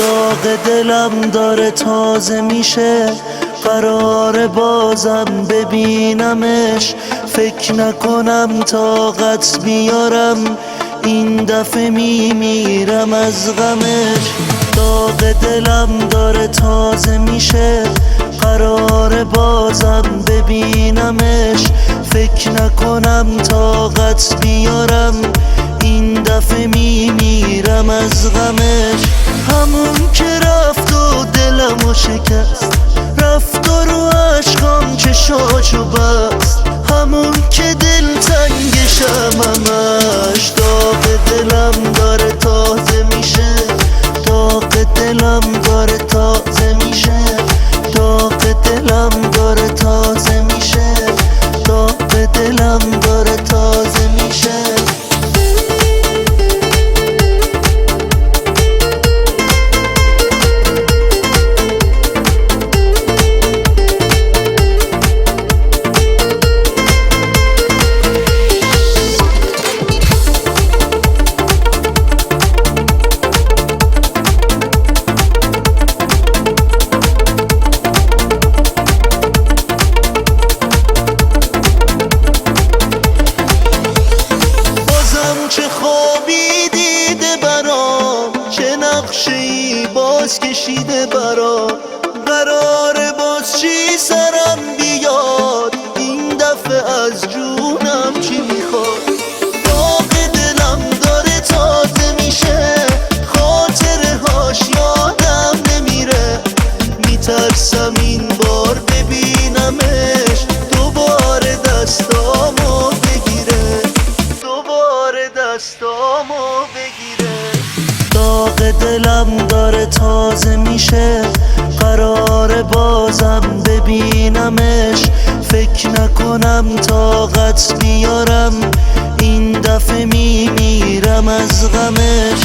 داغ دلم داره تازه میشه، قرار بازم ببینمش. فکر نکنم طاقت بیارم، این دفعه میمیرم از غمش. داغ دلم داره تازه میشه، قرار بازم ببینمش. فکر نکنم طاقت بیارم، این دفعه میمیرم از غمش. همون که رفت و دلمو شکست، رفت و رو عشقام چشاشو بست. همون که دلتنگشم همش، داغ دلم داره تازه میشه. داغ دلم داره تازه میشه. داغ دلم داره تازه میشه. داغ دلم داره تازه میشه. چه خوابی دیده برام، چه نقشه‌ای باز کشیده برام. قراره باز چی سرم بیاد، این دفعه از جونم چی میخواد. داغ دلم داره تازه میشه، خاطره هاش یادم نمیره. میترسم این بار ببینمش، دوباره دستامو بگیره. دوباره دستامو بگیره. داغ دلم داره تازه میشه، قرار بازم ببینمش. فکر نکنم طاقت بیارم، این دفعه میمیرم از غمش.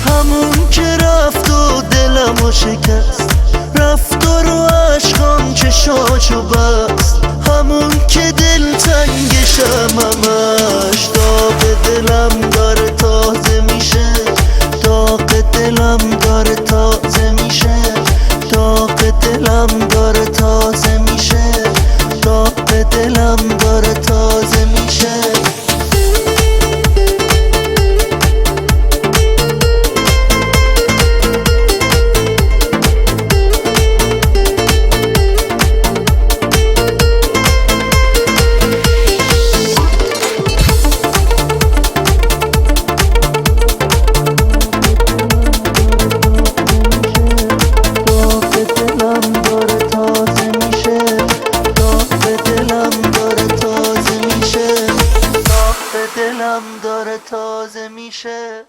همون که رفت و دلمو شکست، رفت و رو عشقام چشاشو بست. همون که دلتنگشم همش، داغ دلم داره تازه میشه. داغ دلم داره تازه میشه. داغ دلم داره تازه میشه. داغ دلم داره تازه میشه. دلم داره تازه میشه.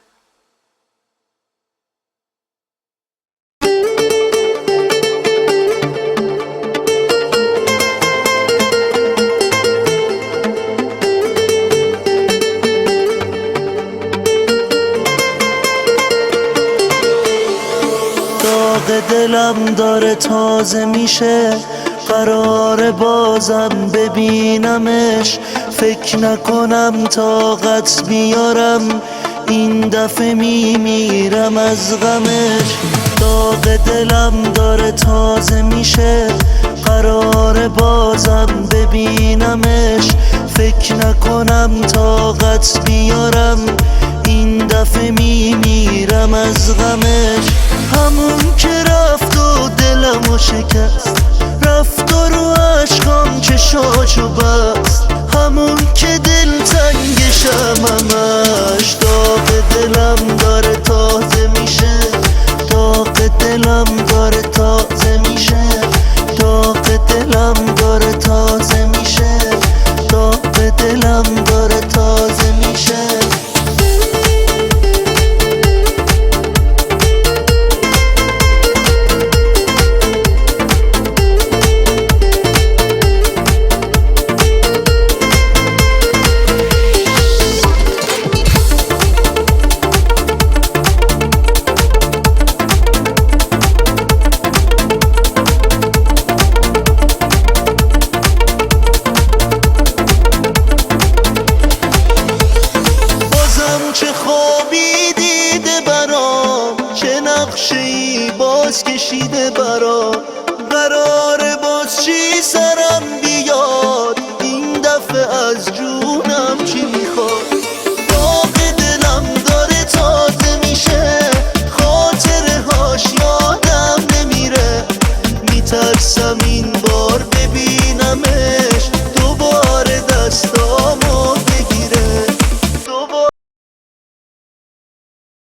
داغ دلم داره تازه میشه، قرار بازم ببینمش. فکر نکنم طاقت بیارم، این دفعه میمیرم از غمش. داغ دلم داره تازه میشه، قرار بازم ببینمش. فکر نکنم طاقت بیارم، این دفعه میمیرم از غمش. همون که رفت و دلمو شکست، رفت و رو عشقام چشاشو بست. همون که دلتنگشم همش، داغ دلم داره تازه میشه. داغ دلم داره تازه میشه. داغ دلم داره تازه میشه. داغ دلم داره تازه میشه. چه خوابی دیده برام، چه نقشه‌ای با دراز کشیده برا قرار باز چی سرم